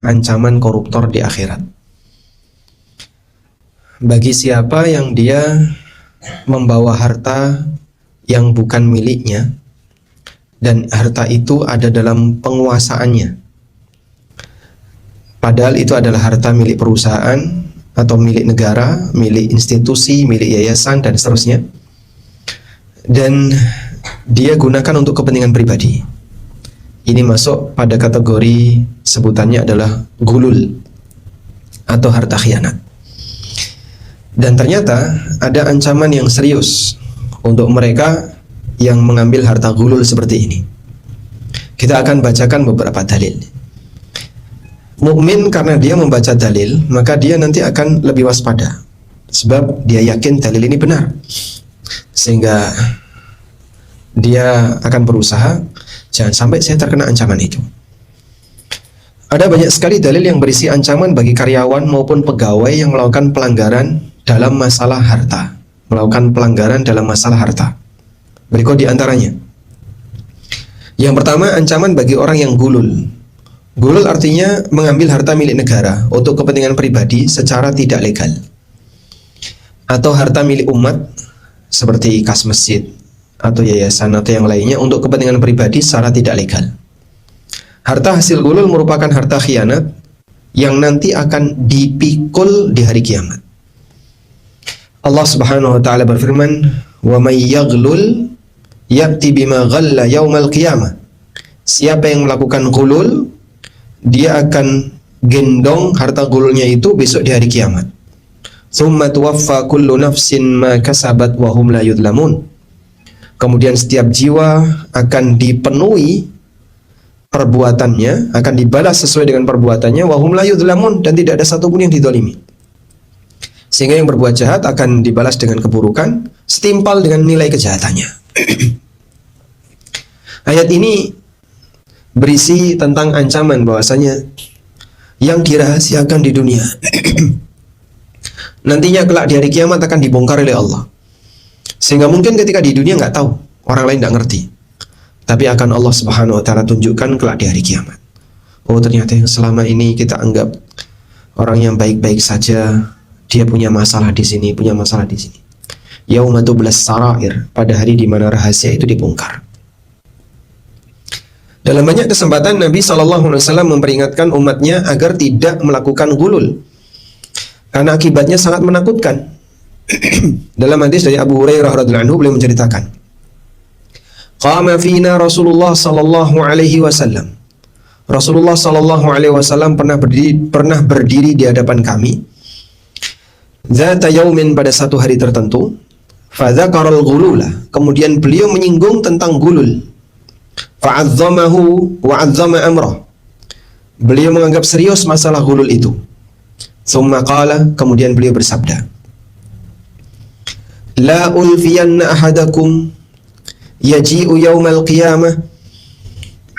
ancaman koruptor di akhirat. Bagi siapa yang dia membawa harta yang bukan miliknya dan harta itu ada dalam penguasaannya, padahal itu adalah harta milik perusahaan atau milik negara, milik institusi, milik yayasan dan seterusnya, dan dia gunakan untuk kepentingan pribadi. Ini masuk pada kategori sebutannya adalah gulul atau harta khianat. Dan ternyata ada ancaman yang serius untuk mereka yang mengambil harta gulul seperti ini. Kita akan bacakan beberapa dalil. Mukmin karena dia membaca dalil, maka dia nanti akan lebih waspada, sebab dia yakin dalil ini benar, sehingga dia akan berusaha jangan sampai saya terkena ancaman itu. Ada banyak sekali dalil yang berisi ancaman bagi karyawan maupun pegawai yang melakukan pelanggaran dalam masalah harta. Berikut di antaranya. Yang pertama, ancaman bagi orang yang gulul. Gulul artinya mengambil harta milik negara untuk kepentingan pribadi secara tidak legal, atau harta milik umat seperti kas masjid atau yayasan atau yang lainnya untuk kepentingan pribadi secara tidak legal. Harta hasil gulul merupakan harta khianat yang nanti akan dipikul di hari kiamat. Allah Subhanahu wa taala berfirman, "Wa may yaghlul ya'ti bima ghalla yaumal qiyamah." Siapa yang melakukan gulul, dia akan gendong harta gululnya itu besok di hari kiamat. "Tsumma tuwaffa kullu nafsin ma kasabat wa hum la yudlamun." Kemudian setiap jiwa akan dipenuhi perbuatannya, akan dibalas sesuai dengan perbuatannya, wa hum la yudlamun, dan tidak ada satupun yang dizalimi. Sehingga yang berbuat jahat akan dibalas dengan keburukan setimpal dengan nilai kejahatannya. Ayat ini berisi tentang ancaman bahwasanya yang dirahasiakan di dunia nantinya kelak di hari kiamat akan dibongkar oleh Allah. Sehingga mungkin ketika di dunia nggak tahu, orang lain nggak ngerti, tapi akan Allah Subhanahu wa taala tunjukkan kelak di hari kiamat. Oh, ternyata yang selama ini kita anggap orang yang baik-baik saja, dia punya masalah di sini, punya masalah di sini. Yauma tublas sarair, pada hari di mana rahasia itu dibongkar. Dalam banyak kesempatan Nabi SAW memperingatkan umatnya agar tidak melakukan gulul, karena akibatnya sangat menakutkan. Dalam hadis dari Abu Hurairah radhiyallahu anhu, beliau menceritakan, "Qama fina Rasulullah sallallahu alaihi wasallam." Rasulullah sallallahu alaihi wasallam pernah berdiri di hadapan kami. Zata yaumin, pada satu hari tertentu, fadzakaral ghulula, kemudian beliau menyinggung tentang gulul. Fa'azzamahu wa 'azzama amrah, beliau menganggap serius masalah gulul itu. Tsumma qala, kemudian beliau bersabda, "La ulfiyanna ahadakum yaji'u yaumal qiyamah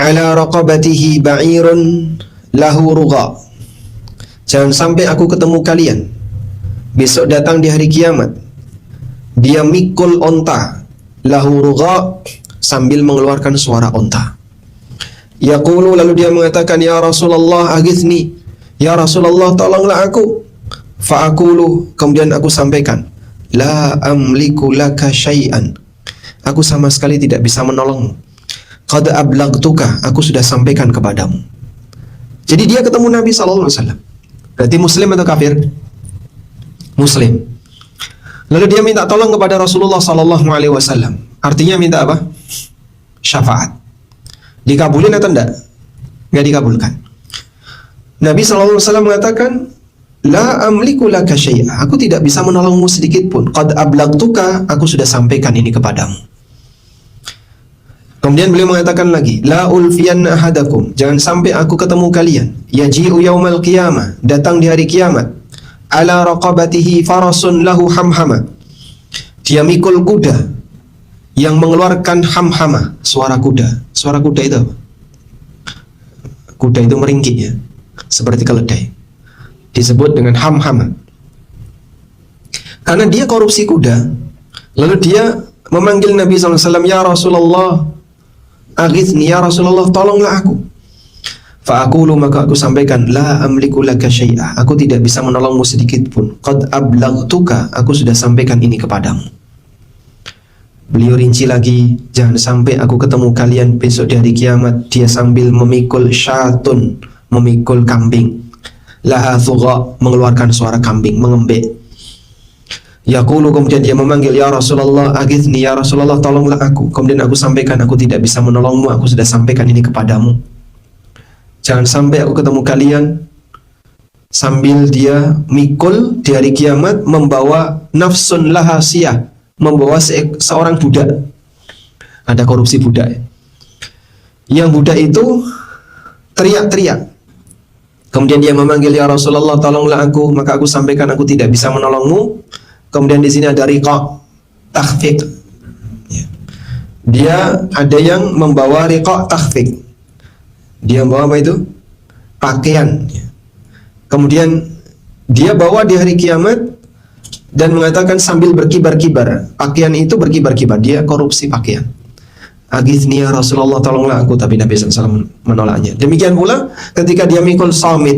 ala raqabatihi ba'irun lahu rugha." Jangan sampai aku ketemu kalian besok datang di hari kiamat, dia mikul onta, lahu rugha, sambil mengeluarkan suara onta. Yaqulu, lalu dia mengatakan, "Ya Rasulullah aghithni, ya Rasulullah tolonglah aku." Fa'aqulu, kemudian aku sampaikan, "La amliku laka syai'an, aku sama sekali tidak bisa menolongmu. Qad ablagtuka, aku sudah sampaikan kepadamu." Jadi dia ketemu Nabi SAW. Berarti muslim atau kafir? Muslim. Lalu dia minta tolong kepada Rasulullah SAW. Artinya minta apa? Syafaat. Dikabulin atau enggak? Enggak dikabulkan. Nabi SAW mengatakan, "La amliku laka syai'a, aku tidak bisa menolongmu sedikit pun. Qad ablagtuka, aku sudah sampaikan ini kepadamu." Kemudian beliau mengatakan lagi, "La ulfiyanna ahadakum, jangan sampai aku ketemu kalian, yaji'u yaumal qiyamah, datang di hari kiamat, ala raqabatihi farasun lahu hamhama, dia mikul kuda yang mengeluarkan hamhama, suara kuda. Suara kuda itu apa? Kuda itu meringkik ya, seperti keledai. Disebut dengan hamhama. Karena dia korupsi kuda, lalu dia memanggil Nabi SAW, "Ya Rasulullah aghithni, ya Rasulullah tolonglah aku." Fa aqulu, maka aku sampaikan, la amliku laka syai'a, aku tidak bisa menolongmu sedikit pun. Qad ablaghtuka, aku sudah sampaikan ini kepadamu. Beliau rinci lagi, jangan sampai aku ketemu kalian besok di hari kiamat dia sambil memikul syatun, memikul kambing, laha thugha, mengeluarkan suara kambing, mengembek. Yaqulu, kemudian dia memanggil, ya Rasulullah aghithni, ya Rasulullah tolonglah aku. Kemudian aku sampaikan, aku tidak bisa menolongmu, aku sudah sampaikan ini kepadamu. Jangan sampai aku ketemu kalian sambil dia mikul di hari kiamat membawa nafsun lahasiyah, membawa seorang budak. Ada korupsi budak. Yang budak itu teriak-teriak. Kemudian dia memanggil, ya Rasulullah tolonglah aku, maka aku sampaikan aku tidak bisa menolongmu. Kemudian di sini ada riqa, takhfiq. Dia ada yang membawa riqa takhfiq. Dia bawa apa itu? Pakaian. Kemudian dia bawa di hari kiamat dan mengatakan sambil berkibar-kibar. Pakaian itu berkibar-kibar. Dia korupsi pakaian. Aghithni ya Rasulullah, tolonglah aku. Tapi Nabi SAW menolaknya. Demikian pula ketika dia mikul saumit.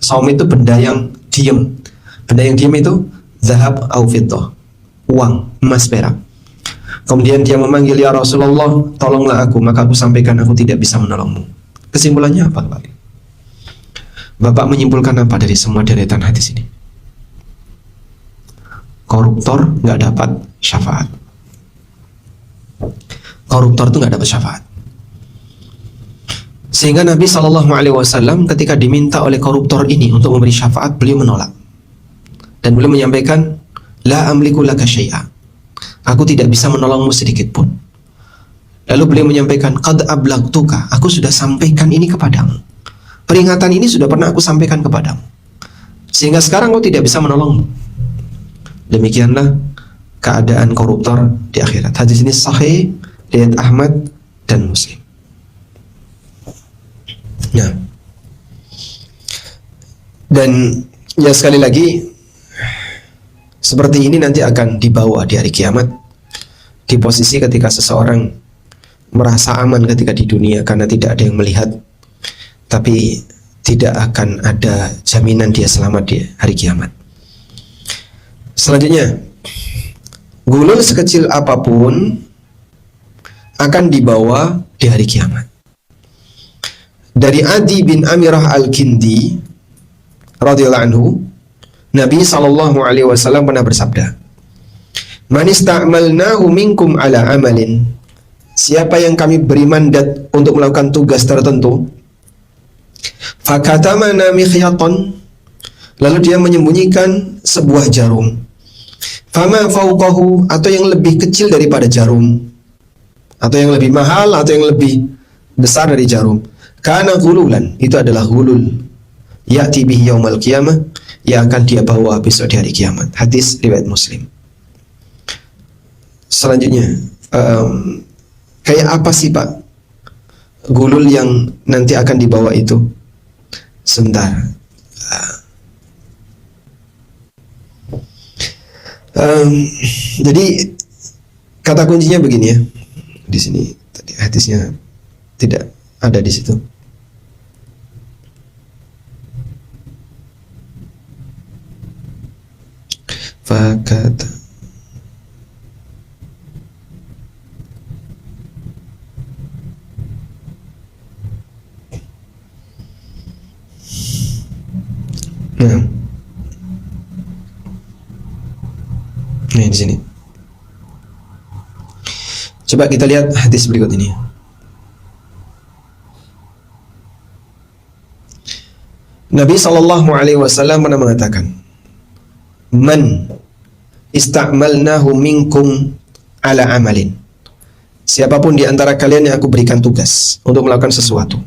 Saumit itu benda yang diam. Benda yang diam itu zahab au fiddah, uang, emas, perak. Kemudian dia memanggil, ya Rasulullah tolonglah aku, maka aku sampaikan aku tidak bisa menolongmu. Kesimpulannya apa, Pak? Bapak menyimpulkan apa dari semua deretan hadis ini? Koruptor nggak dapat syafaat. Koruptor itu nggak dapat syafaat. Sehingga Nabi SAW ketika diminta oleh koruptor ini untuk memberi syafaat, beliau menolak. Dan beliau menyampaikan, la amliku laka syai'a, aku tidak bisa menolongmu sedikit pun. Lalu beliau menyampaikan, qad ablaghtuka, aku sudah sampaikan ini kepadamu. Peringatan ini sudah pernah aku sampaikan kepadamu. Sehingga sekarang kau tidak bisa menolongmu. Demikianlah keadaan koruptor di akhirat. Hadis ini sahih riwayat Ahmad dan Muslim. Nah, dan ya sekali lagi, seperti ini nanti akan dibawa di hari kiamat, di posisi ketika seseorang merasa aman ketika di dunia karena tidak ada yang melihat, tapi tidak akan ada jaminan dia selamat di hari kiamat. Selanjutnya, gulul sekecil apapun akan dibawa di hari kiamat. Dari Adi bin Amirah al-Kindi radhiyallahu anhu, Nabi SAW pernah bersabda, man ista'malnahu minkum ala amalin, siapa yang kami beri mandat untuk melakukan tugas tertentu, fakatamana mikhyatan, lalu dia menyembunyikan sebuah jarum, fama fauqahu, atau yang lebih kecil daripada jarum, atau yang lebih mahal, atau yang lebih besar dari jarum, kana ghululan, itu adalah ghulul, ya'ti bihi yaumal qiyamah, yang akan dia bawa besok di hari kiamat. Hadis riwayat Muslim. Selanjutnya, kayak apa sih Pak gulul yang nanti akan dibawa itu? Sebentar. Jadi kata kuncinya begini ya. Di sini tadi hadisnya tidak ada di situ. Fakat nah, di sini. Coba kita lihat hadis berikut ini. Nabi SAW pernah mengatakan, man ista'malnahu minkum ala amalin, siapapun di antara kalian yang aku berikan tugas untuk melakukan sesuatu,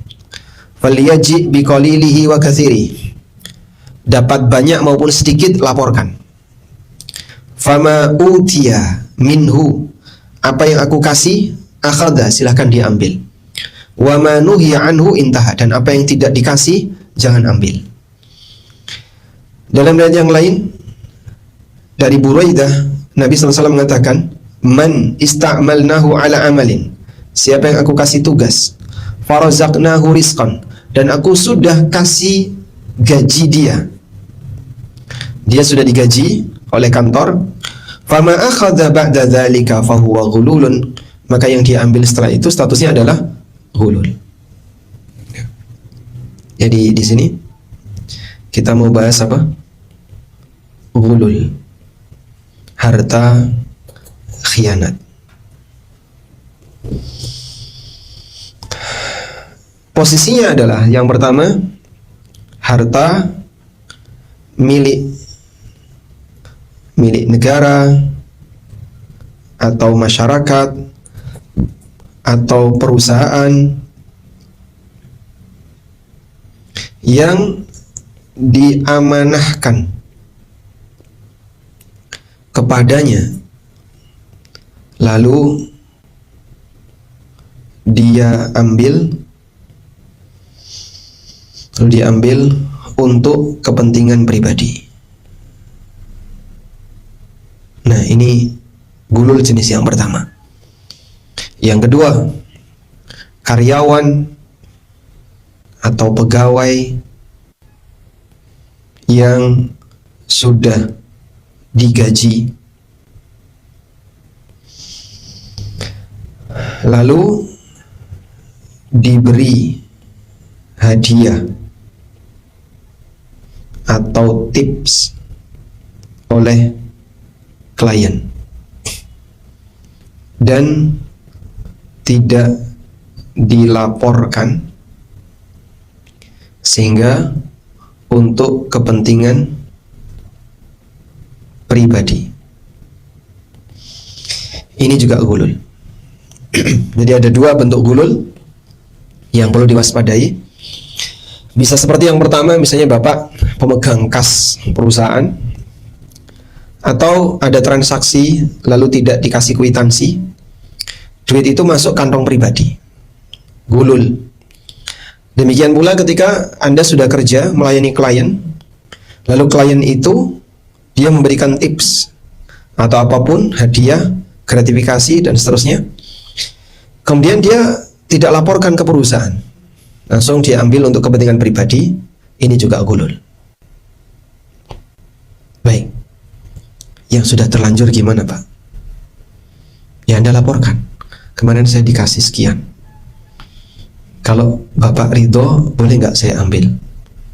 falyaji biqalilihi wa katsiri, dapat banyak maupun sedikit laporkan. Fama utiya minhu, apa yang aku kasih, akhadha, silahkan diambil. Wa ma nuhiya anhu intaha, dan apa yang tidak dikasih jangan ambil. Dalam riwayat yang lain dari Buraidah, Nabi SAW mengatakan, man ista'malnahu ala amalin, siapa yang aku kasih tugas, farazaqnahu rizqan, dan aku sudah kasih gaji dia. Dia sudah digaji oleh kantor. Fama akhadha ba'da dzalika fahuwa ghululun. Maka yang dia ambil setelah itu statusnya adalah ghulul. Jadi di sini kita mau bahas apa? Ghulul. Harta khianat. Posisinya adalah yang pertama, harta milik negara atau masyarakat atau perusahaan yang diamanahkan kepadanya, lalu dia ambil untuk kepentingan pribadi. Nah, ini gulul jenis yang pertama. Yang kedua, karyawan atau pegawai yang sudah digaji lalu diberi hadiah atau tips oleh klien dan tidak dilaporkan sehingga untuk kepentingan pribadi. Ini juga gulul. Jadi ada dua bentuk gulul yang perlu diwaspadai. Bisa seperti yang pertama, misalnya Bapak pemegang kas perusahaan, atau ada transaksi lalu tidak dikasih kwitansi, duit itu masuk kantong pribadi, gulul. Demikian pula ketika Anda sudah kerja melayani klien, lalu klien itu dia memberikan tips atau apapun, hadiah, gratifikasi dan seterusnya, kemudian dia tidak laporkan ke perusahaan, langsung dia ambil untuk kepentingan pribadi, ini juga gulul. Baik, yang sudah terlanjur gimana Pak? Ya Anda laporkan, kemarin saya dikasih sekian, kalau Bapak ridho boleh nggak saya ambil?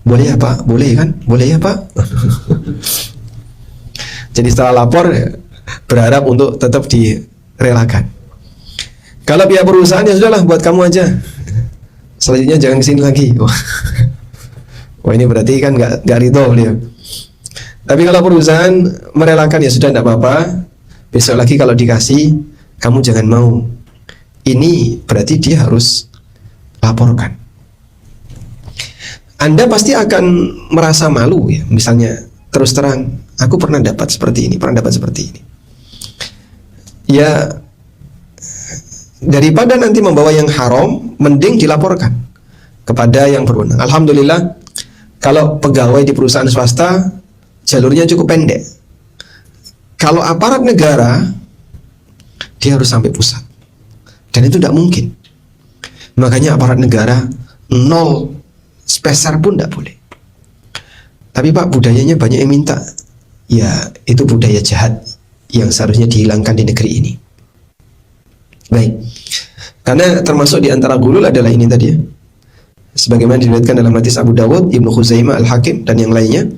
Boleh ya Pak? Boleh kan? Boleh ya Pak? Jadi setelah lapor berharap untuk tetap direlakan. Kalau pihak perusahaan ya sudahlah, buat kamu aja, selanjutnya jangan kesini lagi. Wah ini berarti kan nggak ridho dia. Tapi kalau perusahaan merelakan, ya sudah, tidak apa-apa, besok lagi kalau dikasih kamu jangan mau. Ini berarti dia harus laporkan. Anda pasti akan merasa malu ya, misalnya terus terang, aku pernah dapat seperti ini, pernah dapat seperti ini. Ya, daripada nanti membawa yang haram, mending dilaporkan kepada yang berwenang. Alhamdulillah, kalau pegawai di perusahaan swasta jalurnya cukup pendek. Kalau aparat negara, dia harus sampai pusat, dan itu tidak mungkin. Makanya aparat negara nol speser pun tidak boleh. Tapi Pak, budayanya banyak yang minta. Ya, itu budaya jahat yang seharusnya dihilangkan di negeri ini. Baik, karena termasuk di antara gulul adalah ini tadi ya, sebagaimana diriwayatkan dalam hadis Abu Dawud, Ibnu Khuzaimah, Al-Hakim dan yang lainnya.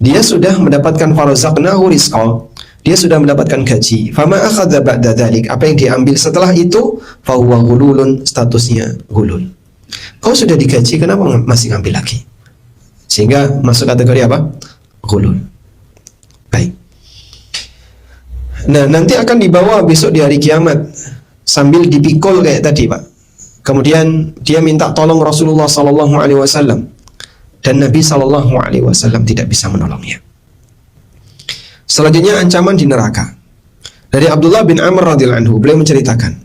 Dia sudah mendapatkan farazaqnahu rizqa, dia sudah mendapatkan gaji. Fama akhadha ba'da dzalik, apa yang diambil setelah itu, fahuwa ghululun, statusnya gulul. Kau sudah digaji, kenapa masih ngambil lagi? Sehingga masuk kategori apa? Ghulul. Baik. Nah, nanti akan dibawa besok di hari kiamat sambil dipikul kayak tadi, Pak. Kemudian dia minta tolong Rasulullah sallallahu alaihi wasallam. Dan Nabi SAW tidak bisa menolongnya. Selanjutnya ancaman di neraka. Dari Abdullah bin Amr radhiyallahu anhu, beliau menceritakan,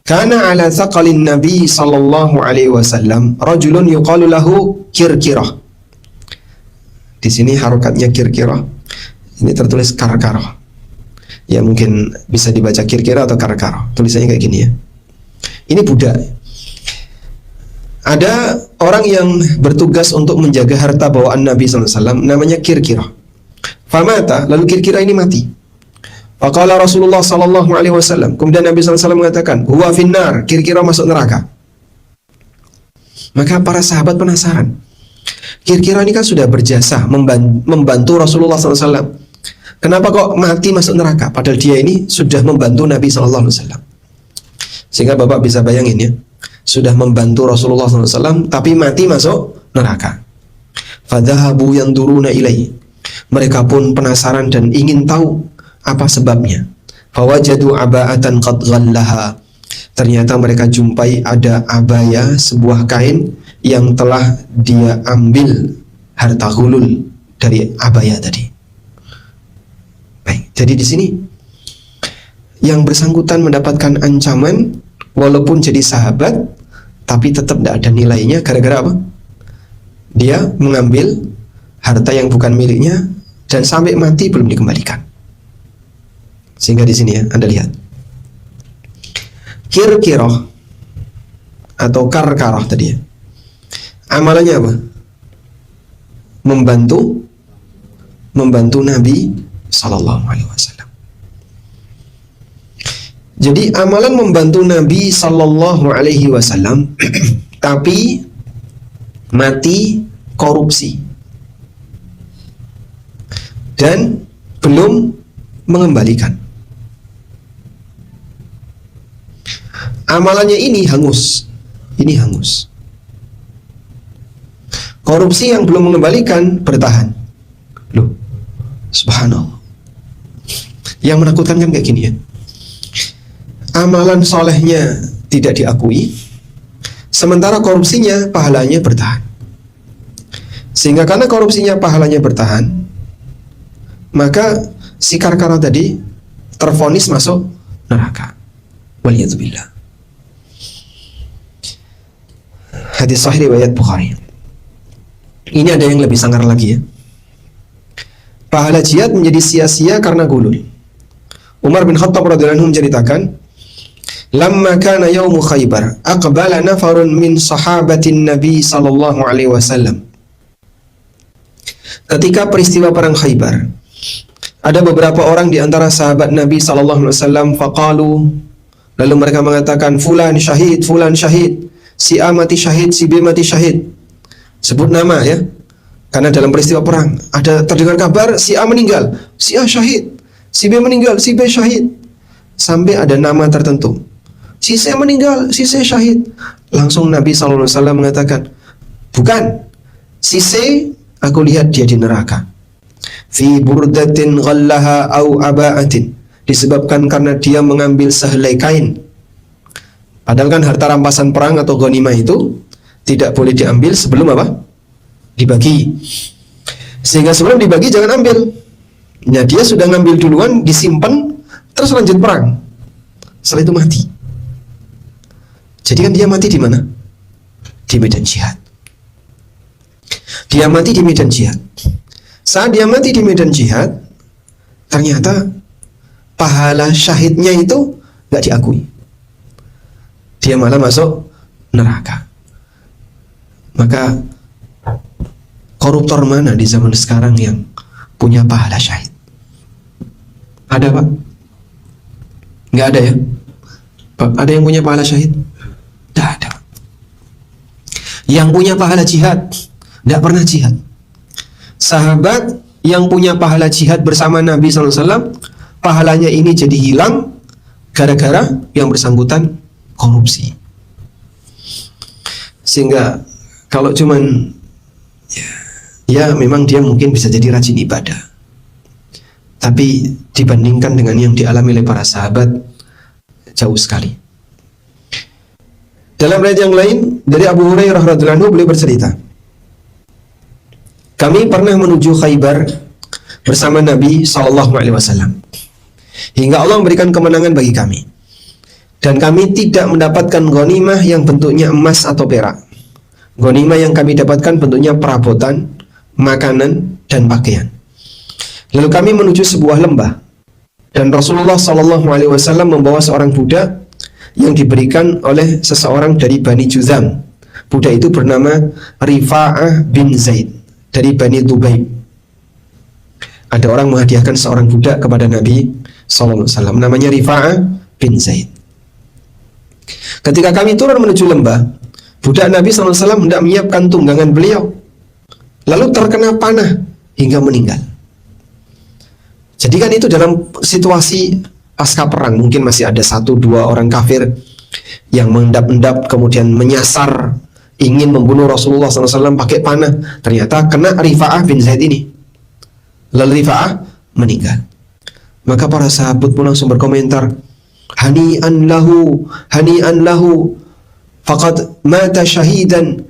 "Kana ala thaqalin Nabi sallallahu alaihi wasallam rajulun yuqalu lahu Kirkirah." Di sini harokatnya Kirkirah. Ini tertulis Karkarah. Ya mungkin bisa dibaca Kirkirah atau Karkarah. Tulisannya kayak gini ya. Ini budak. Ada orang yang bertugas untuk menjaga harta bawaan Nabi SAW, namanya Kirkirah. Famata, lalu Kirkirah ini mati. Faqala Rasulullah SAW, kemudian Nabi SAW mengatakan, huwa finnar, Kirkirah masuk neraka. Maka para sahabat penasaran, Kirkirah ini kan sudah berjasa membantu Rasulullah SAW. Kenapa kok mati masuk neraka? Padahal dia ini sudah membantu Nabi SAW. Sehingga Bapak bisa bayangin ya, sudah membantu Rasulullah SAW, tapi mati masuk neraka. Fadhahabu yanduruna ilaihi. Mereka pun penasaran dan ingin tahu apa sebabnya. Fawajadu aba'atan qad ghallaha. Ternyata mereka jumpai ada abaya, sebuah kain yang telah dia ambil harta ghulul dari abaya tadi. Baik, jadi di sini yang bersangkutan mendapatkan ancaman walaupun jadi sahabat, tapi tetap tidak ada nilainya. Gara-gara apa? Dia mengambil harta yang bukan miliknya dan sampai mati belum dikembalikan. Sehingga di sini ya, Anda lihat, Kirkirah atau Karkarah tadi ya, amalannya apa? Membantu Nabi Sallallahu Alaihi Wasallam. Jadi amalan membantu Nabi Sallallahu Alaihi Wasallam, tapi mati korupsi dan belum mengembalikan. Amalannya ini hangus. Korupsi yang belum mengembalikan bertahan. Loh, subhanallah. Yang menakutkan kan kayak gini ya. Amalan solehnya tidak diakui, sementara korupsinya pahalanya bertahan. Sehingga karena korupsinya pahalanya bertahan, maka si Karkarah tadi tervonis masuk neraka. Waliyadzubillah. Hadis sahih riwayat Bukhari. Ini ada yang lebih sangar lagi ya. Pahala jihad menjadi sia-sia karena gulul. Umar bin Khattab radhiyallahu anhu menceritakan, lamma kana yaumu Khaybar, aqbala nafarun min sahabatin Nabi sallallahu alaihi wasallam. Ketika peristiwa perang Khaybar, ada beberapa orang di antara sahabat Nabi sallallahu alaihi wasallam faqalu, lalu mereka mengatakan, fulan syahid, si A mati syahid, si B mati syahid. Sebut nama ya. Karena dalam peristiwa perang ada terdengar kabar si A meninggal, si A syahid, si B meninggal, si B syahid. Sampai ada nama tertentu. Si C meninggal, si C syahid. Langsung Nabi SAW mengatakan, bukan, si C aku lihat dia di neraka. Fi burdatin ghallaha au aba'atin. Disebabkan karena dia mengambil sehelai kain. Padahal kan harta rampasan perang atau ghanimah itu tidak boleh diambil sebelum apa? Dibagi. Sehingga sebelum dibagi jangan ambil. Nah, dia sudah ngambil duluan, disimpan, terus lanjut perang. Setelah itu mati. Jadi kan dia mati di mana? Di medan jihad. Dia mati di medan jihad. Saat dia mati di medan jihad, ternyata pahala syahidnya itu nggak diakui. Dia malah masuk neraka. Maka koruptor mana di zaman sekarang yang punya pahala syahid? Ada Pak? Nggak ada ya? Pak, ada yang punya pahala syahid? Tidak ada. Yang punya pahala jihad tidak pernah jihad. Sahabat yang punya pahala jihad bersama Nabi SAW, pahalanya ini jadi hilang gara-gara yang bersangkutan korupsi. Sehingga kalau cuman ya memang dia mungkin bisa jadi rajin ibadah, tapi dibandingkan dengan yang dialami oleh para sahabat jauh sekali. Dalam riwayat yang lain dari Abu Hurairah radhiyallahu anhu, beliau bercerita, kami pernah menuju Khaybar bersama Nabi SAW hingga Allah memberikan kemenangan bagi kami, dan kami tidak mendapatkan ghanimah yang bentuknya emas atau perak. Ghanimah yang kami dapatkan bentuknya perabotan, makanan, dan pakaian. Lalu kami menuju sebuah lembah, dan Rasulullah SAW membawa seorang budak yang diberikan oleh seseorang dari Bani Juzam, Budak itu bernama Rifa'ah bin Zaid dari Bani Dubaib. Ada orang menghadiahkan seorang budak kepada Nabi SAW, namanya Rifa'ah bin Zaid. Ketika kami turun menuju lembah, budak Nabi SAW hendak menyiapkan tunggangan beliau, lalu terkena panah hingga meninggal. Jadi kan itu dalam situasi pasca perang, mungkin masih ada 1-2 orang kafir yang mengendap-endap kemudian menyasar, ingin membunuh Rasulullah SAW pakai panah. Ternyata kena Rifa'ah bin Zaid ini, lalu Rifa'ah meninggal. Maka para sahabat pun langsung berkomentar, hani'an lahu faqad mata syahidan,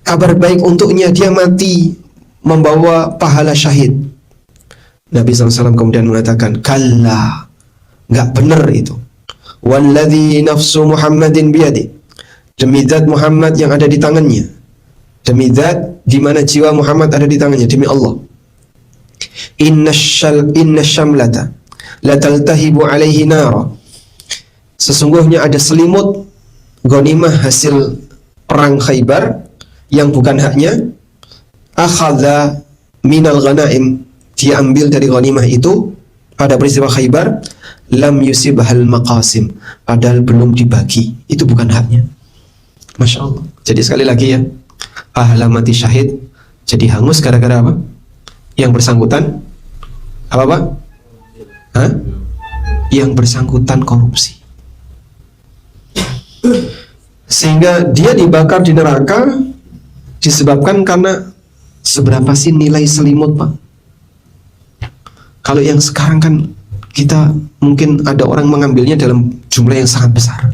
kabar baik untuknya, dia mati membawa pahala syahid. Nabi SAW kemudian mengatakan, kalla, nggak benar itu. Walladzi nafsu Muhammadin biyadi, demi zat Muhammad yang ada di tangannya, demi zat di mana jiwa Muhammad ada di tangannya, demi Allah. Inna syamlata lataltahibu alaihi nara, sesungguhnya ada selimut ghanimah hasil perang Khaybar yang bukan haknya. Akhadha minal ghanaim, dia ambil dari ghanimah itu pada peristiwa Khaybar. Lam yusibhal maqasim, padahal belum dibagi, itu bukan haknya. Masya Allah. Jadi sekali lagi ya, pahala mati syahid jadi hangus gara-gara apa? Yang bersangkutan apa Pak? Hah? Yang bersangkutan korupsi, sehingga dia dibakar di neraka disebabkan karena seberapa sih nilai selimut Pak? Kalau yang sekarang kan kita mungkin ada orang mengambilnya dalam jumlah yang sangat besar.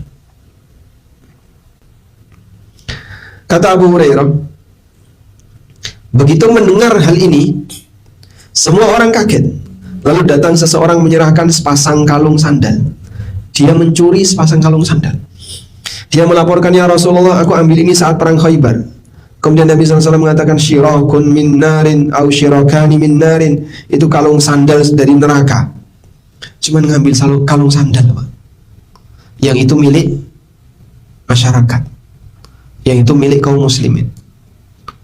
Kata Abu Hurairah, begitu mendengar hal ini, semua orang kaget. Lalu datang seseorang menyerahkan sepasang kalung sandal. Dia mencuri sepasang kalung sandal. Dia melaporkan, ya Rasulullah, aku ambil ini saat perang Khaybar. Kemudian Nabi SAW mengatakan, syirakun min narin au syirakani min narin, itu kalung sandal dari neraka. Cuman ngambil kalung sandal Pak, yang itu milik masyarakat, yang itu milik kaum muslimin.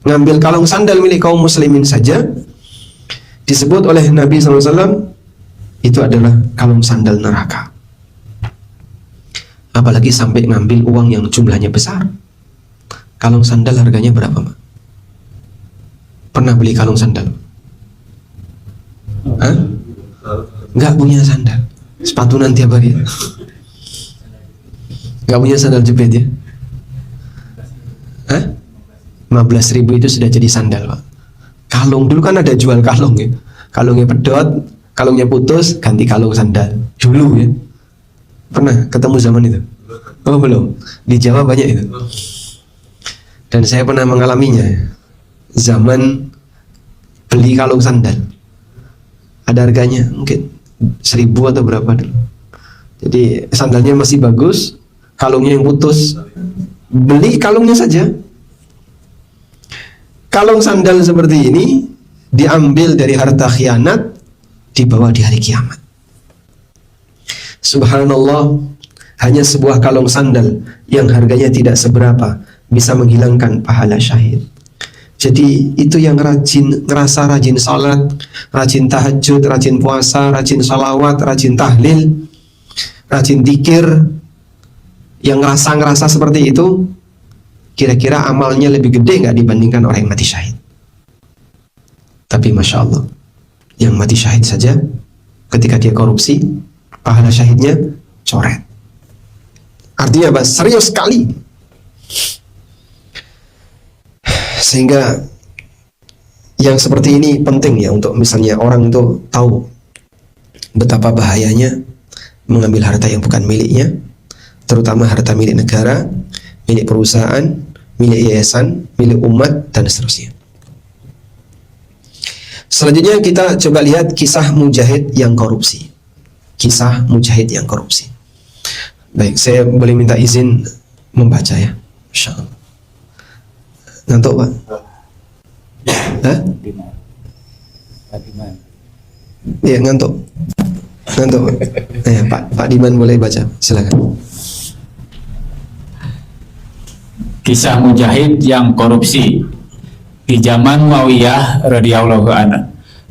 Ngambil kalung sandal milik kaum muslimin saja disebut oleh Nabi SAW itu adalah kalung sandal neraka. Apalagi sampai ngambil uang yang jumlahnya besar. Kalung sandal harganya berapa Pak? Pernah beli kalung sandal? Hah? Nggak punya sandal, sepatu nanti tiap hari. Nggak punya sandal jepit ya? Hah? 15.000 itu sudah jadi sandal Pak. Kalung, dulu kan ada jual kalung ya, kalungnya pedot, kalungnya putus, ganti kalung sandal dulu ya. Pernah ketemu zaman itu? Oh belum, di Jawa banyak itu. Dan saya pernah mengalaminya, zaman beli kalung sandal. Ada harganya mungkin 1.000 atau berapa dulu. Jadi sandalnya masih bagus, kalungnya yang putus. Beli kalungnya saja. Kalung sandal seperti ini diambil dari harta khianat, dibawa di hari kiamat. Subhanallah, hanya sebuah kalung sandal yang harganya tidak seberapa bisa menghilangkan pahala syahid. Jadi itu yang ngerasa rajin salat, rajin tahajud, rajin puasa, rajin salawat, rajin tahlil, rajin dzikir, yang ngerasa seperti itu, kira-kira amalnya lebih gede nggak dibandingkan orang yang mati syahid? Tapi Masya Allah, yang mati syahid saja ketika dia korupsi, pahala syahidnya coret. Artinya apa? Serius sekali. Sehingga yang seperti ini penting ya, untuk misalnya orang itu tahu betapa bahayanya mengambil harta yang bukan miliknya, terutama harta milik negara, milik perusahaan, milik yayasan, milik umat, dan seterusnya. Selanjutnya kita coba lihat kisah mujahid yang korupsi. Kisah mujahid yang korupsi. Baik, saya boleh minta izin membaca ya, insyaallah. Ngantuk Pak? Hah? Iya ngantuk. Ngantuk Pak Diman boleh baca, silakan. Kisah Mujahid yang korupsi. Di zaman Muawiyah radhiyallahu anhu,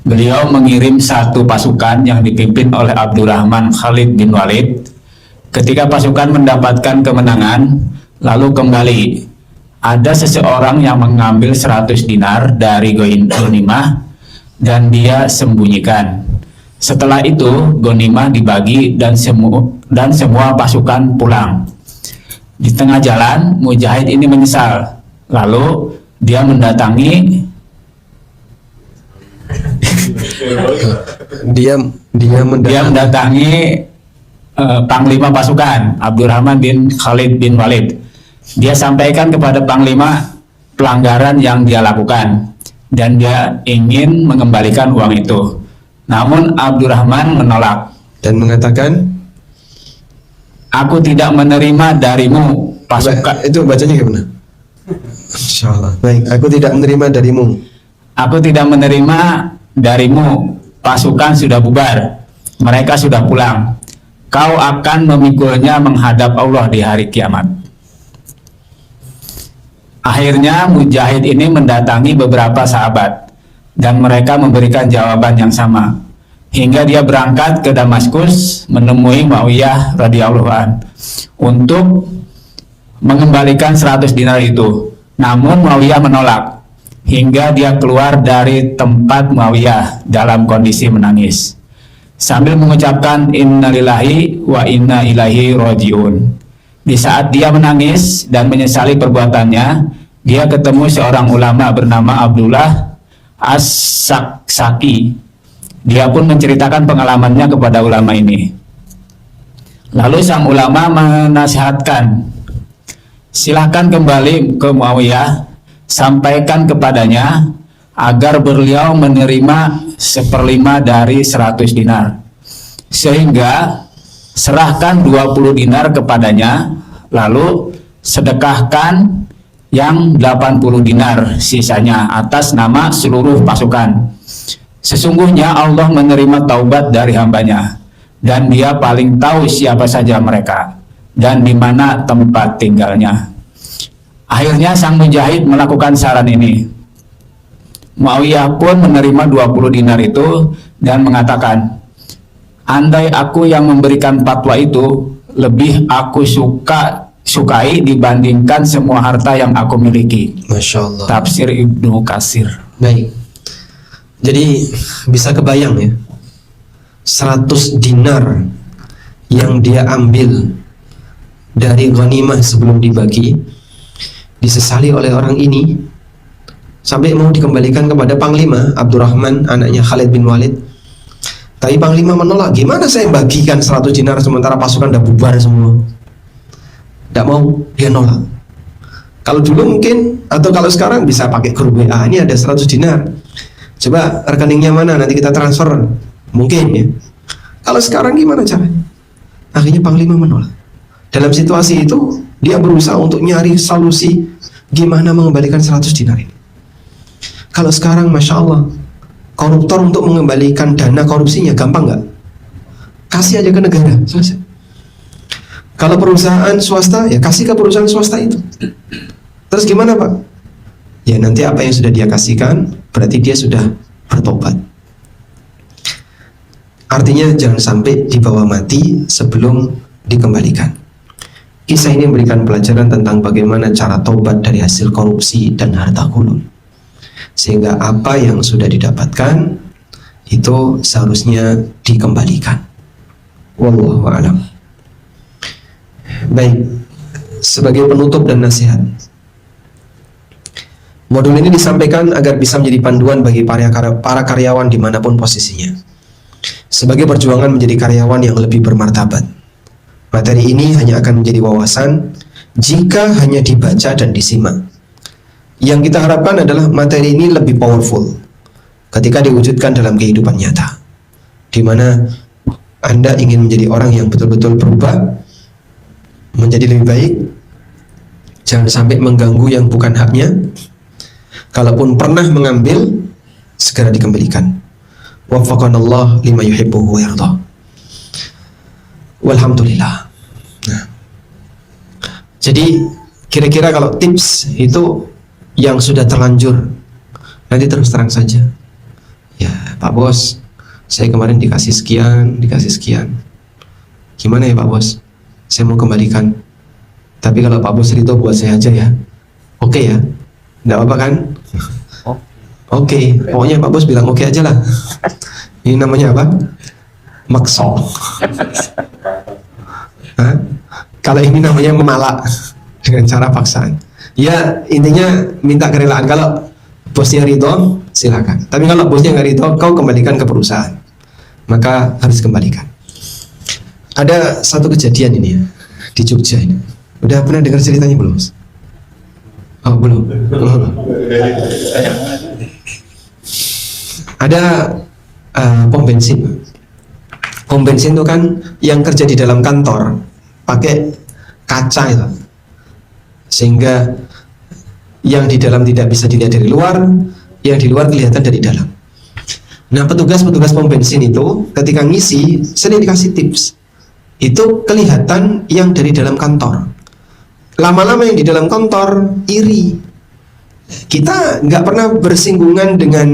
beliau mengirim satu pasukan yang dipimpin oleh Abdurrahman Khalid bin Walid. Ketika pasukan mendapatkan kemenangan, lalu kembali, ada seseorang yang mengambil 100 dinar dari ghanimah dan dia sembunyikan. Setelah itu, ghanimah dibagi dan semua pasukan pulang. Di tengah jalan, Mujahid ini menyesal. Lalu dia mendatangi Panglima pasukan Abdurrahman bin Khalid bin Walid. Dia sampaikan kepada Panglima pelanggaran yang dia lakukan dan dia ingin mengembalikan uang itu. Namun Abdurrahman menolak dan mengatakan, aku tidak menerima darimu pasukan. Itu bacanya gimana? Insyaallah. Baik, aku tidak menerima darimu. Aku tidak menerima darimu, pasukan sudah bubar, mereka sudah pulang. Kau akan memikulnya menghadap Allah di hari kiamat. Akhirnya Mujahid ini mendatangi beberapa sahabat dan mereka memberikan jawaban yang sama. Hingga dia berangkat ke Damaskus menemui Muawiyah radhiyallahu an untuk mengembalikan 100 dinar itu. Namun Muawiyah menolak hingga dia keluar dari tempat Muawiyah dalam kondisi menangis sambil mengucapkan innalillahi wa inna ilaihi rajiun. Di saat dia menangis dan menyesali perbuatannya, dia ketemu seorang ulama bernama Abdullah As-Saksaki. Dia pun menceritakan pengalamannya kepada ulama ini. Lalu sang ulama menasihatkan, silahkan kembali ke Muawiyah, sampaikan kepadanya agar beliau menerima 1/5 dari 100 dinar, sehingga serahkan 20 dinar kepadanya, lalu sedekahkan yang 80 dinar sisanya atas nama seluruh pasukan. Sesungguhnya Allah menerima taubat dari hambanya dan dia paling tahu siapa saja mereka dan di mana tempat tinggalnya. Akhirnya sang Mujahid melakukan saran ini. Muawiyah pun menerima 20 dinar itu dan mengatakan, andai aku yang memberikan fatwa itu, lebih aku sukai dibandingkan semua harta yang aku miliki. Masya Allah. Tafsir Ibnu Katsir. Baik. Jadi bisa kebayang ya, 100 dinar yang dia ambil dari ghanimah sebelum dibagi disesali oleh orang ini sampai mau dikembalikan kepada Panglima Abdurrahman, anaknya Khalid bin Walid. Tapi Panglima menolak. Gimana saya bagikan 100 dinar sementara pasukan udah bubar semua? Tidak mau, dia nolak. Kalau dulu mungkin, atau kalau sekarang bisa pakai grup WA, ini ada 100 dinar, coba rekeningnya mana, nanti kita transfer. Mungkin ya. Kalau sekarang gimana caranya? Akhirnya Panglima menolak. Dalam situasi itu dia berusaha untuk nyari solusi gimana mengembalikan 100 dinar ini. Kalau sekarang Masya Allah, koruptor untuk mengembalikan dana korupsinya gampang nggak? Kasih aja ke negara, selesai. Kalau perusahaan swasta, ya kasih ke perusahaan swasta itu. Terus gimana Pak? Ya nanti apa yang sudah dia kasihkan berarti dia sudah bertobat. Artinya jangan sampai dibawa mati sebelum dikembalikan. Kisah ini memberikan pelajaran tentang bagaimana cara tobat dari hasil korupsi dan harta gulun, sehingga apa yang sudah didapatkan itu seharusnya dikembalikan. Wallahu a'lam. Baik, sebagai penutup dan nasihat, modul ini disampaikan agar bisa menjadi panduan bagi para karyawan dimanapun posisinya, sebagai perjuangan menjadi karyawan yang lebih bermartabat. Materi ini hanya akan menjadi wawasan jika hanya dibaca dan disimak. Yang kita harapkan adalah materi ini lebih powerful ketika diwujudkan dalam kehidupan nyata, di mana Anda ingin menjadi orang yang betul-betul berubah, menjadi lebih baik. Jangan sampai mengganggu yang bukan haknya. Kalaupun pernah mengambil, segera dikembalikan. Waffaqanallah lima yuhibbu wa yarda. Walhamdulillah. Nah, jadi Kira-kira kalau tips itu yang sudah terlanjur, nanti terus terang saja. Ya Pak Bos, saya kemarin dikasih sekian. Gimana ya Pak Bos? Saya mau kembalikan. Tapi kalau Pak Bos ridho buat saya aja ya. Oke ya? Nggak apa-apa kan? Oke, pokoknya Pak Bos bilang oke aja lah. Ini namanya apa? Makso. Hah? Kalau ini namanya memalak dengan cara paksaan. Ya intinya minta kerelaan. Kalau bosnya ridho, silakan. Tapi kalau bosnya nggak ridho, kau kembalikan ke perusahaan. Maka harus kembalikan. Ada satu kejadian ini ya, di Jogja ini. Udah pernah dengar ceritanya belum? Oh belum. Ada pom bensin. Pom bensin itu kan yang kerja di dalam kantor pakai kaca itu, sehingga yang di dalam tidak bisa dilihat dari luar, yang di luar kelihatan dari dalam. Nah petugas-petugas pom bensin itu ketika ngisi sering dikasih tips. Itu kelihatan yang dari dalam kantor. Lama-lama yang di dalam kantor iri. Kita nggak pernah bersinggungan dengan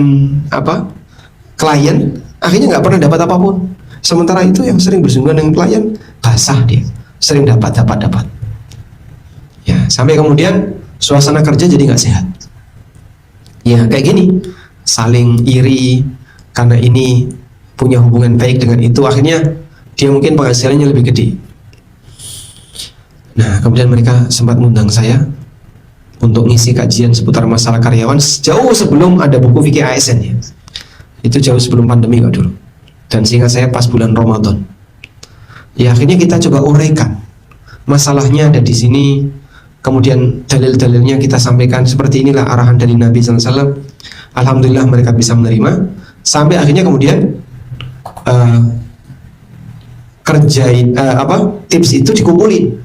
klien, akhirnya nggak pernah dapat apapun. Sementara itu yang sering bersinggungan dengan klien basah dia, sering dapat. Ya sampai kemudian suasana kerja jadi nggak sehat. Ya kayak gini, saling iri karena ini punya hubungan baik dengan itu, akhirnya dia mungkin penghasilannya lebih gede. Nah kemudian mereka sempat mengundang saya untuk ngisi kajian seputar masalah karyawan jauh sebelum ada buku fikih ASN ya. Itu jauh sebelum pandemi kok dulu. Dan seingat saya pas bulan Ramadan. Ya akhirnya kita coba uraikan masalahnya ada di sini. Kemudian dalil-dalilnya kita sampaikan, seperti inilah arahan dari Nabi SAW. Alhamdulillah mereka bisa menerima. Sampai akhirnya kemudian tips itu dikumpulin,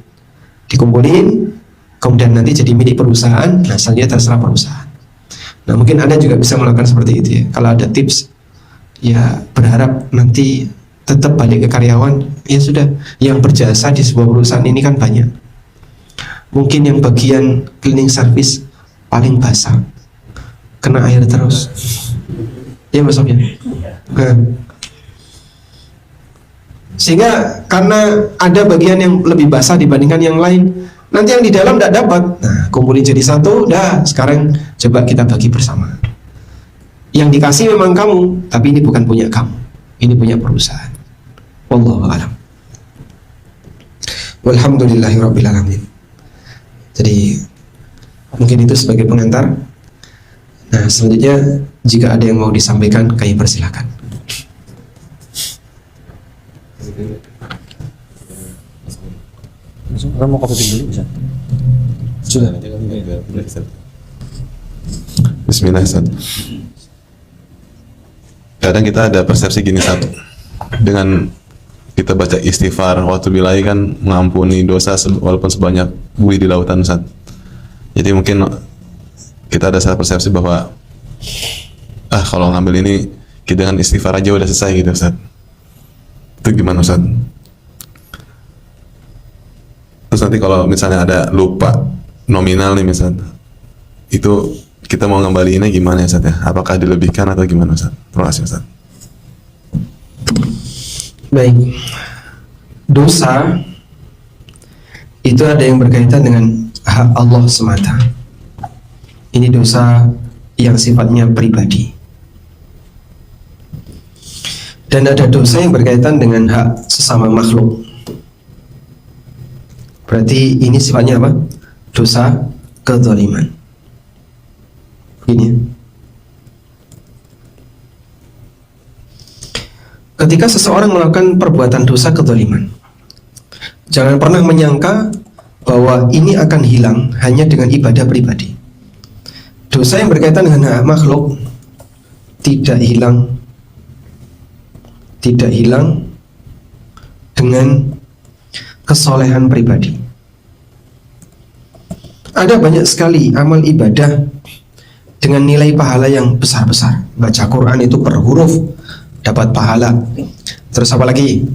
kemudian nanti jadi milik perusahaan. Nah selanjutnya terserah perusahaan. Nah mungkin Anda juga bisa melakukan seperti itu ya. Kalau ada tips, ya berharap nanti tetap balik ke karyawan. Ya sudah, yang berjasa di sebuah perusahaan ini kan banyak. Mungkin yang bagian cleaning service paling basah, kena air terus. Ya Mas Sofyan. Nah, sehingga karena ada bagian yang lebih basah dibandingkan yang lain, nanti yang di dalam tidak dapat. Nah kumpulin jadi satu. Dah sekarang coba kita bagi bersama. Yang dikasih memang kamu, tapi ini bukan punya kamu, ini punya perusahaan. Wallahu a'lam. Walhamdulillahirabbil alamin. Jadi mungkin itu sebagai pengantar. Nah selanjutnya jika ada yang mau disampaikan, kami persilakan. Orang mau kopi dulu bisa? Sudah. Bismillah Ustaz. Kadang kita ada persepsi gini Ustaz, dengan kita baca istighfar waktu bilai kan mengampuni dosa walaupun sebanyak buih di lautan Ustaz. Jadi mungkin kita ada salah persepsi bahwa kalau ngambil ini kita dengan istighfar aja udah selesai gitu Ustaz. Itu gimana Ustaz? Terus nanti kalau misalnya ada lupa nominal nih misalnya, itu kita mau ngembaliinnya gimana ya Ustaz ya? Apakah dilebihkan atau gimana Ustaz? Terima kasih Ustaz. Baik, dosa itu ada yang berkaitan dengan hak Allah semata. Ini dosa yang sifatnya pribadi. Dan ada dosa yang berkaitan dengan hak sesama makhluk. Berarti ini sifatnya apa? Dosa kezaliman. Ini. Ketika seseorang melakukan perbuatan dosa kezaliman, jangan pernah menyangka bahwa ini akan hilang hanya dengan ibadah pribadi. Dosa yang berkaitan dengan hak makhluk tidak hilang dengan kesolehan pribadi. Ada banyak sekali amal ibadah dengan nilai pahala yang besar-besar. Baca Quran itu per huruf dapat pahala. Terus apalagi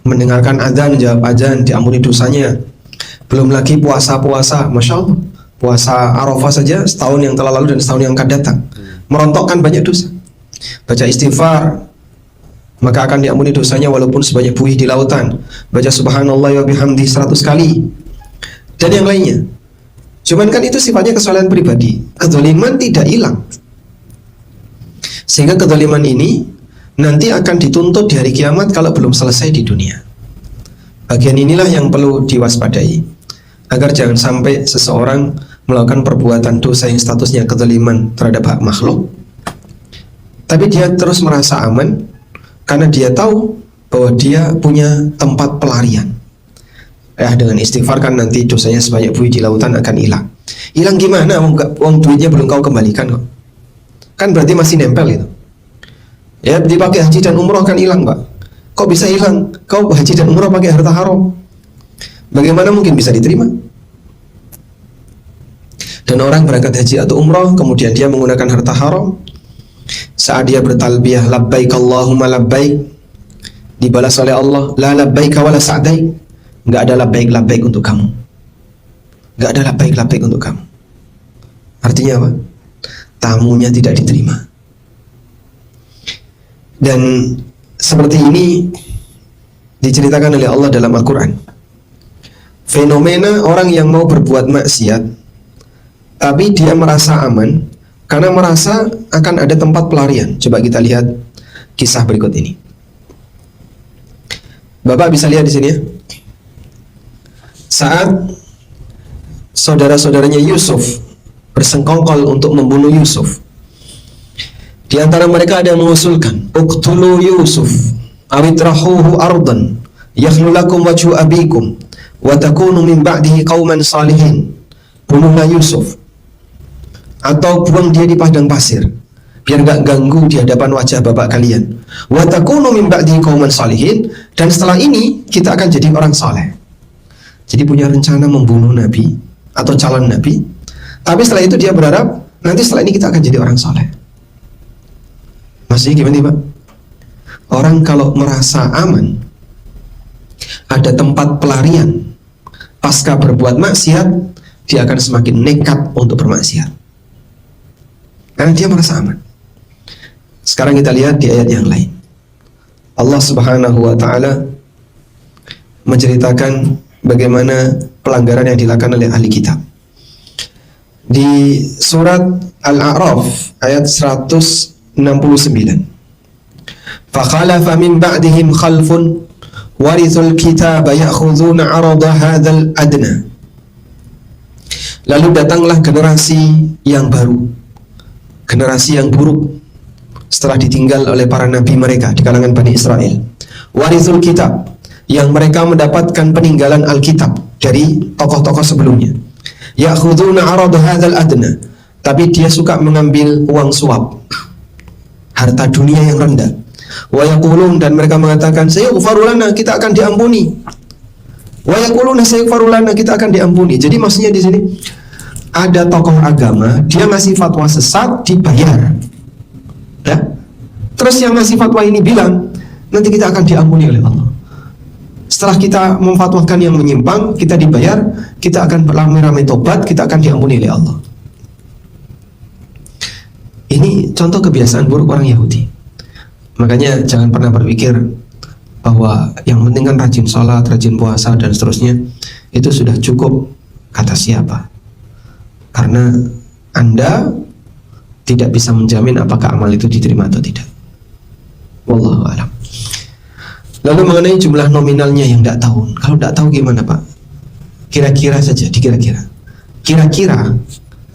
mendengarkan azan, jawab azan, diampuni dosanya. Belum lagi puasa-puasa, Masya Allah. Puasa Arafah saja setahun yang telah lalu dan setahun yang akan datang. Merontokkan banyak dosa. Baca istighfar, maka akan diampuni dosanya walaupun sebanyak buih di lautan. Baca subhanallah wa bihamdi 100 kali. Dan yang lainnya. Cuman kan itu sifatnya kesalahan pribadi. Kedzaliman tidak hilang. Sehingga kedzaliman ini nanti akan dituntut di hari kiamat kalau belum selesai di dunia. Bagian inilah yang perlu diwaspadai, agar jangan sampai seseorang melakukan perbuatan dosa yang statusnya kedzaliman terhadap hak makhluk, tapi dia terus merasa aman karena dia tahu bahwa dia punya tempat pelarian. Dengan istighfar kan nanti dosanya sebanyak buih di lautan akan hilang. Hilang gimana? Uang duitnya belum kau kembalikan kok. Kan berarti masih nempel itu. Ya, dipakai haji dan umroh kan hilang, Pak. Kok bisa hilang? Kau haji dan umroh pakai harta haram. Bagaimana mungkin bisa diterima? Dan orang berangkat haji atau umroh, kemudian dia menggunakan harta haram. Saat dia bertalbiyah labbaik Allahumma labbaik, dibalas oleh Allah la labbaik wala sa'daik. Enggak ada labbaik untuk kamu. Enggak ada labbaik untuk kamu. Artinya apa? Tamunya tidak diterima. Dan seperti ini diceritakan oleh Allah dalam Al-Quran. Fenomena orang yang mau berbuat maksiat tapi dia merasa aman karena merasa akan ada tempat pelarian. Coba kita lihat kisah berikut ini. Bapak bisa lihat di sini ya. Saat saudara-saudaranya Yusuf bersengkongkol untuk membunuh Yusuf, di antara mereka ada yang mengusulkan, uqtulu Yusuf awitrahuhu ardan yakhlu lakum wajhu abikum wa takunu min ba'dihi qauman salihin. Bunuhlah Yusuf atau buang dia di padang pasir biar gak ganggu di hadapan wajah bapak kalian. Wa takunu min ba'dihi qauman salihin, dan setelah ini kita akan jadi orang saleh. Jadi punya rencana membunuh nabi atau calon nabi, tapi setelah itu dia berharap nanti setelah ini kita akan jadi orang saleh. Maksudnya gimana, Pak? Orang kalau merasa aman, ada tempat pelarian pasca berbuat maksiat, dia akan semakin nekat untuk bermaksiat karena dia merasa aman. Sekarang kita lihat di ayat yang lain. Allah Subhanahu wa ta'ala menceritakan bagaimana pelanggaran yang dilakukan oleh ahli kitab. Di surat Al-A'raf ayat 169. Fakhalafa min ba'dihim khalfun warithul kitaba ya'khudhuna 'arada hadzal adna. Lalu datanglah generasi yang baru, generasi yang buruk setelah ditinggal oleh para nabi mereka di kalangan Bani Israel. Warithul kitab, yang mereka mendapatkan peninggalan Alkitab dari tokoh-tokoh sebelumnya. Ya'khudhuna 'arada hadzal adna, tapi dia suka mengambil uang suap, harta dunia yang rendah. Wa yaqulun, dan mereka mengatakan sayughfaru lana, kita akan diampuni. Wa yaquluna sayughfaru lana, kita akan diampuni. Jadi maksudnya di sini ada tokoh agama, dia ngasih fatwa sesat, dibayar. Ya. Terus yang ngasih fatwa ini bilang, nanti kita akan diampuni oleh Allah. Setelah kita memfatwakan yang menyimpang, kita dibayar, kita akan beramai-ramai tobat, kita akan diampuni oleh Allah. Ini contoh kebiasaan buruk orang Yahudi. Makanya jangan pernah berpikir bahwa yang penting kan rajin sholat, rajin puasa, dan seterusnya, itu sudah cukup kata siapa. Karena Anda tidak bisa menjamin apakah amal itu diterima atau tidak. Wallahu a'lam. Lalu mengenai jumlah nominalnya yang tidak tahu. Kalau tidak tahu gimana, Pak? Kira-kira saja, dikira-kira. Kira-kira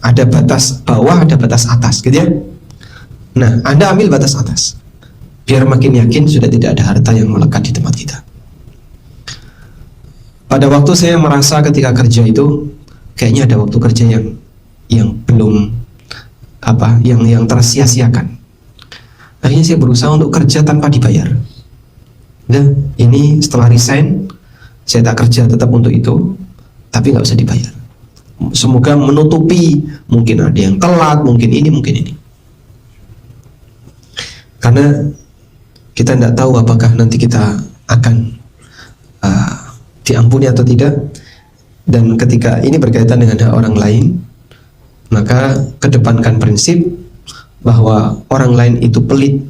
ada batas bawah, ada batas atas, gitu ya. Nah, Anda ambil batas atas, biar makin yakin sudah tidak ada harta yang melekat di tempat kita. Pada waktu saya merasa ketika kerja itu kayaknya ada waktu kerja yang belum yang tersia-siakan. Akhirnya saya berusaha untuk kerja tanpa dibayar. Nah, ini setelah resign, saya tak kerja tetap untuk itu, tapi nggak usah dibayar. Semoga menutupi, mungkin ada yang telat, mungkin ini, mungkin ini. Karena kita tidak tahu apakah nanti kita akan diampuni atau tidak. Dan ketika ini berkaitan dengan hak orang lain, maka kedepankan prinsip bahwa orang lain itu pelit.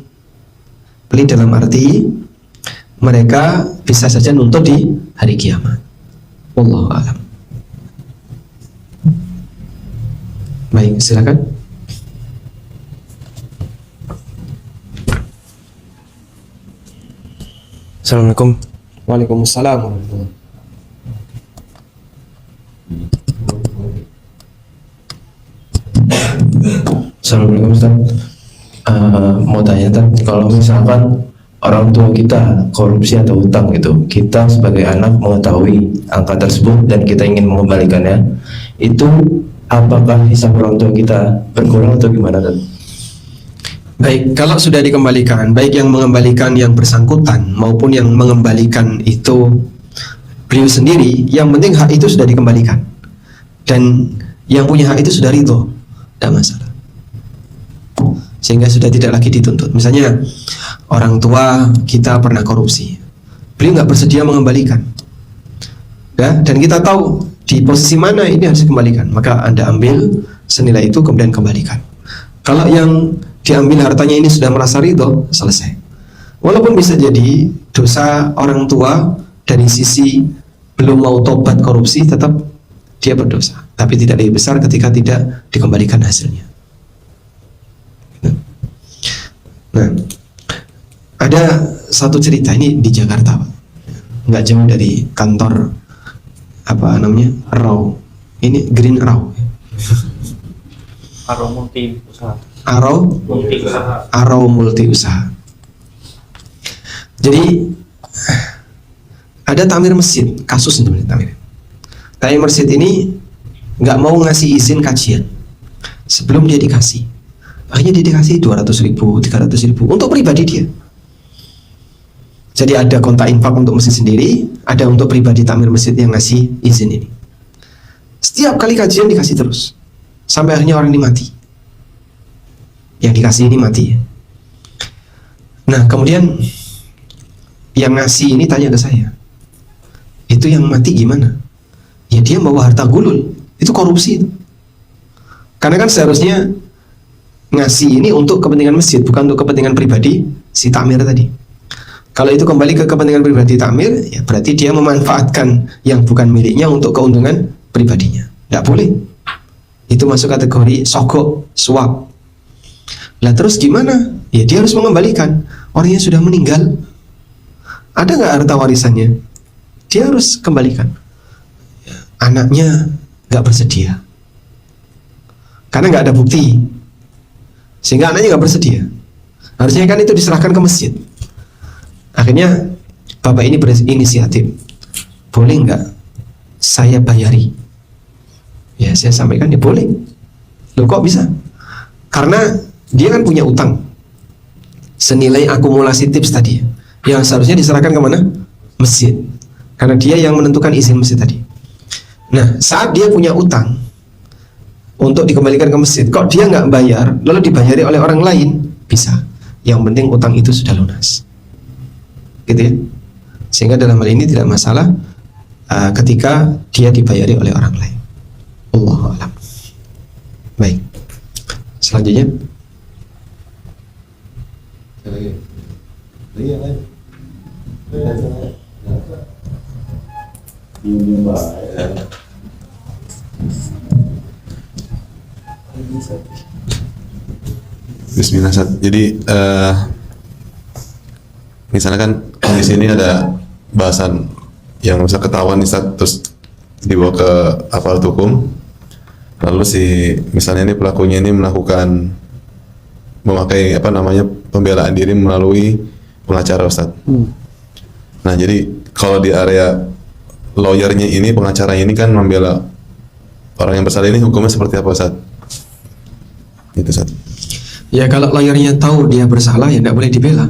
Pelit dalam arti mereka bisa saja nuntut di hari kiamat. Wallahu a'lam. Baik, silakan. Assalamualaikum. Waalaikumsalam. Assalamualaikum Ustaz. Mau tanya Ustaz, kalau misalkan orang tua kita korupsi atau hutang gitu, kita sebagai anak mengetahui angka tersebut dan kita ingin mengembalikannya, itu apakah hisab orang tua kita berkurang atau gimana Ustaz? Baik, kalau sudah dikembalikan, baik yang mengembalikan yang bersangkutan maupun yang mengembalikan itu beliau sendiri, yang penting hak itu sudah dikembalikan dan yang punya hak itu sudah ridho, tidak masalah, sehingga sudah tidak lagi dituntut. Misalnya orang tua kita pernah korupsi, beliau nggak bersedia mengembalikan, ya, dan kita tahu di posisi mana ini harus dikembalikan, maka Anda ambil senilai itu kemudian kembalikan. Kalau yang diambil hartanya ini sudah merasa ridho, selesai. Walaupun bisa jadi dosa orang tua dari sisi belum mau tobat korupsi, tetap dia berdosa, tapi tidak lebih besar ketika tidak dikembalikan hasilnya. Nah, ada satu cerita ini di Jakarta, Pak. Nggak jauh dari kantor apa namanya, Raw. Ini Green Raw. Arrow multi usaha. Arrow multi usaha. Jadi ada tamir masjid, kasus ini tamir. Tamir masjid ini nggak mau ngasih izin kajian sebelum dia dikasih. Akhirnya dia dikasih 200.000, 300.000 untuk pribadi dia. Jadi ada kontak infak untuk masjid sendiri, ada untuk pribadi tamir masjid yang ngasih izin ini. Setiap kali kajian dikasih terus, sampai akhirnya orang ini mati. Yang dikasih ini mati. Nah, kemudian yang ngasih ini tanya ke saya, itu yang mati gimana? Ya dia bawa harta gulul, itu korupsi itu. Karena kan seharusnya ngasih ini untuk kepentingan masjid, bukan untuk kepentingan pribadi si takmir tadi. Kalau itu kembali ke kepentingan pribadi takmir, ya berarti dia memanfaatkan yang bukan miliknya untuk keuntungan pribadinya. Tidak boleh. Itu masuk kategori sogok, suap. Lah terus gimana? Ya dia harus mengembalikan. Orangnya sudah meninggal, ada nggak harta warisannya? Dia harus kembalikan. Anaknya nggak bersedia, karena nggak ada bukti, sehingga anaknya nggak bersedia. Harusnya kan itu diserahkan ke masjid. Akhirnya bapak ini berinisiatif, boleh nggak saya bayari? Ya saya sampaikan, ya boleh. Loh kok bisa? Karena dia kan punya utang senilai akumulasi tips tadi, yang seharusnya diserahkan kemana? Masjid, karena dia yang menentukan izin masjid tadi. Nah, saat dia punya utang untuk dikembalikan ke masjid, kok dia nggak bayar lalu dibayari oleh orang lain, bisa. Yang penting utang itu sudah lunas, gitu ya. Sehingga dalam hal ini tidak masalah ketika dia dibayari oleh orang lain. Allahu a'lam. Baik, selanjutnya. Bismillah Ustaz. Jadi misalnya kan di sini ada bahasan yang bisa ketahuan Ustaz, terus dibawa ke aparat hukum, lalu misalnya ini pelakunya ini melakukan memakai pembelaan diri melalui pengacara Ustaz. Nah jadi kalau di area lawyernya ini, pengacaranya ini kan membela orang yang bersalah, ini hukumnya seperti apa Ustaz? Itu Ustaz. Ya kalau lawyernya tahu dia bersalah, ya tidak boleh dibela.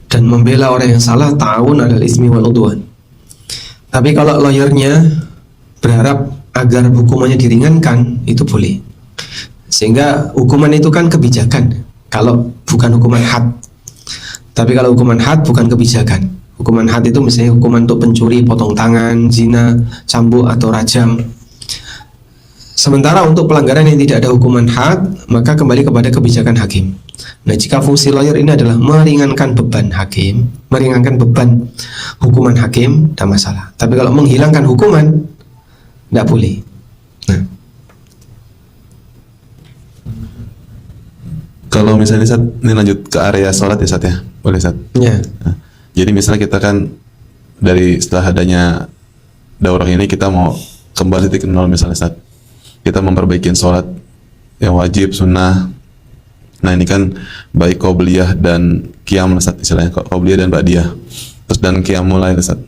Dan membela orang yang salah ta'awun 'alal ismi wal 'udwan. Tapi kalau lawyernya berharap agar hukumannya diringankan, itu boleh. Sehingga hukuman itu kan kebijakan, kalau bukan hukuman had. Tapi kalau hukuman had bukan kebijakan, Hukuman had itu misalnya hukuman untuk pencuri, potong tangan, zina, cambuk atau rajam. Sementara untuk pelanggaran yang tidak ada hukuman had, maka kembali kepada kebijakan hakim. Nah, jika fungsi lawyer ini adalah meringankan beban hakim, meringankan beban hukuman hakim, tidak masalah. Tapi kalau menghilangkan hukuman, tidak boleh. Nah, Kalau misalnya Sat, ini lanjut ke area sholat ya Sat ya, boleh Sat? ya, Nah, jadi misalnya kita kan dari setelah adanya daurah ini kita mau kembali titik nol misalnya Sat, kita memperbaiki sholat yang wajib, sunnah. Nah ini kan baik qobliyah dan qiyam Sat, istilahnya qobliyah dan ba'diyah, terus dan qiyam mulai Sat.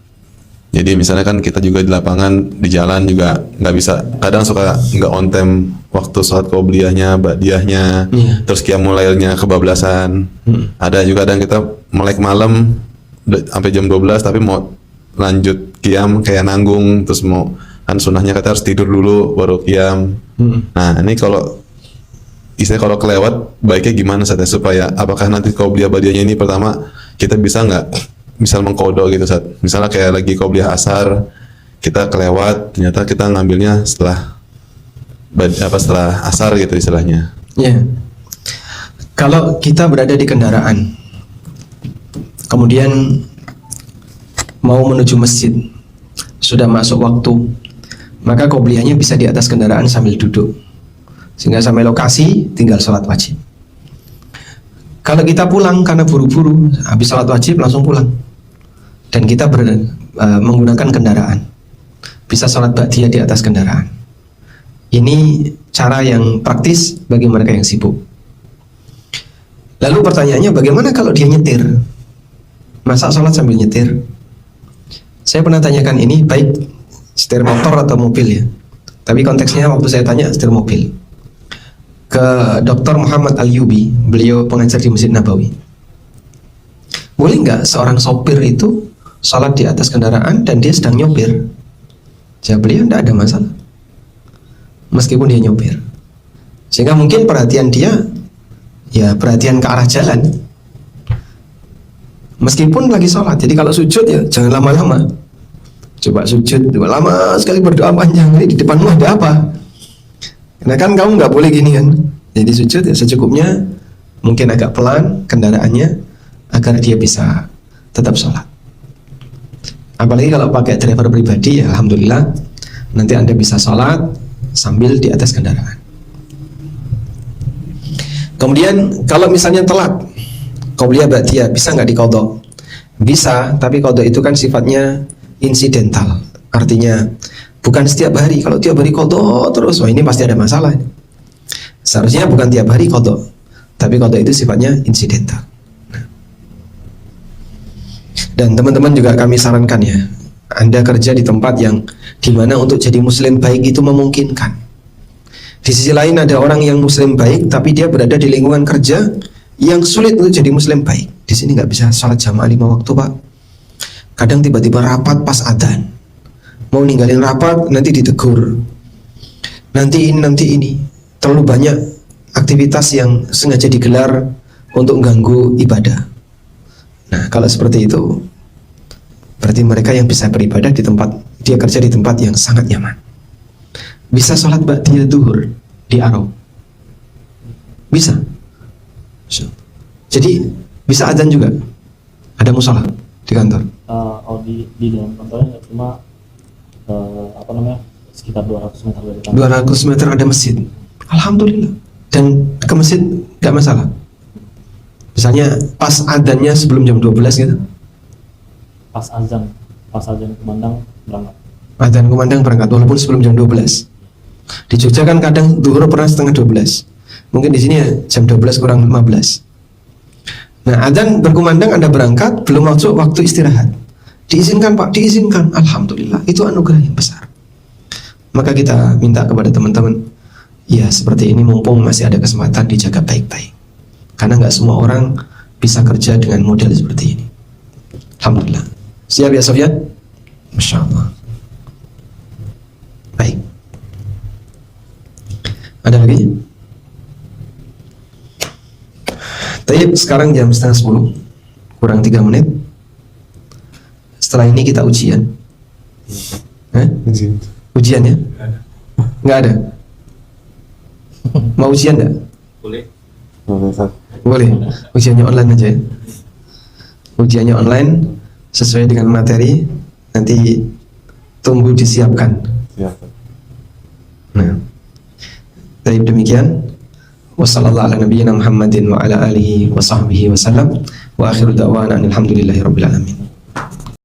Jadi misalnya kan kita juga di lapangan, di jalan juga nggak bisa, kadang suka nggak on time waktu sholat qobliyahnya, ba'diyahnya, terus qiyam mulainya kebablasan. Ada juga kadang kita melek malam sampai jam 12 tapi mau lanjut qiyam kayak nanggung, terus mau kan sunnahnya kata harus tidur dulu baru qiyam. Nah ini kalau istilahnya kalau kelewat baiknya gimana Sat ya? Supaya apakah nanti qobliyah ba'diyahnya ini pertama kita bisa nggak misal mengkodo gitu Sat, misalnya kayak lagi qobliyah asar kita kelewat, ternyata kita ngambilnya setelah setelah asar gitu istilahnya. ya. Kalau kita berada di kendaraan, kemudian mau menuju masjid, sudah masuk waktu, maka qobliyahnya bisa di atas kendaraan sambil duduk, sehingga sampai lokasi tinggal sholat wajib. Kalau kita pulang karena buru-buru, habis sholat wajib langsung pulang, dan kita menggunakan kendaraan, bisa sholat ba'diyah di atas kendaraan. Ini cara yang praktis bagi mereka yang sibuk. Lalu pertanyaannya, bagaimana kalau dia nyetir? Masa sholat sambil nyetir? Saya pernah tanyakan ini, baik setir motor atau mobil ya, tapi konteksnya waktu saya tanya setir mobil, ke Dr. Muhammad Al-Yubi, beliau pengajar di Masjid Nabawi. Boleh nggak seorang sopir itu sholat di atas kendaraan dan dia sedang nyopir? Jawab beliau, tidak ada masalah, meskipun dia nyopir. Sehingga mungkin perhatian dia ya perhatian ke arah jalan, meskipun lagi sholat. Jadi kalau sujud ya jangan lama-lama. Coba sujud lama sekali, berdoa panjang, ini di depanmu ada apa? Nah kan kamu nggak boleh gini kan. Jadi sujud ya secukupnya, mungkin agak pelan kendaraannya agar dia bisa tetap sholat. Apalagi kalau pakai driver pribadi ya alhamdulillah, nanti Anda bisa sholat sambil di atas kendaraan. Kemudian kalau misalnya telat qobliyah ba'diyah, bisa nggak diqadha? Bisa, tapi qadha itu kan sifatnya insidental, artinya bukan setiap hari. Kalau tiap hari qadha terus, wah ini pasti ada masalah. Seharusnya bukan tiap hari qadha, tapi qadha itu sifatnya insidental. Dan teman-teman juga kami sarankan ya, Anda kerja di tempat yang dimana untuk jadi muslim baik itu memungkinkan. Di sisi lain ada orang yang muslim baik tapi dia berada di lingkungan kerja yang sulit untuk jadi muslim baik. Di sini nggak bisa sholat jamaah 5 waktu Pak. Kadang tiba-tiba rapat pas adzan, mau ninggalin rapat nanti ditegur, nanti ini terlalu banyak aktivitas yang sengaja digelar untuk mengganggu ibadah. Nah kalau seperti itu berarti mereka yang bisa beribadah di tempat dia kerja, di tempat yang sangat nyaman. Bisa sholat ba'diyah duhur di Arau, bisa. Jadi bisa adzan juga, ada musola di kantor. Di dalam kantornya cuma sekitar 200 meter dari kantor. 200 meter ada masjid, alhamdulillah. Dan ke masjid gak masalah. Misalnya pas adzannya sebelum jam 12 gitu, Pas azan kumandang berangkat. adzan kumandang berangkat walaupun sebelum jam 12. Di Jogja kan kadang duhur pernah setengah 12, mungkin di sini ya jam 12 kurang 15. Nah adzan berkumandang Anda berangkat, belum masuk waktu istirahat, diizinkan Pak, diizinkan, alhamdulillah, itu anugerah yang besar. Maka kita minta kepada teman-teman, ya seperti ini mumpung masih ada kesempatan dijaga baik-baik, karena nggak semua orang bisa kerja dengan model seperti ini. Alhamdulillah. Siap ya Sofyan? Masya Allah. Baik. Ada lagi? Taib, sekarang jam 9:30, kurang 3 menit. Setelah ini kita ujian. Ujian ya? Nggak ada. Mau ujian nggak? Boleh. Ujiannya online aja ya. Ujiannya online sesuai dengan materi, nanti tunggu disiapkan. Nah, dari demikian, wassallallahu ala nabiyyina Muhammadin wa ala alihi wa sahbihi wa sallam, wa akhiru da'wana alhamdulillahi rabbil alamin.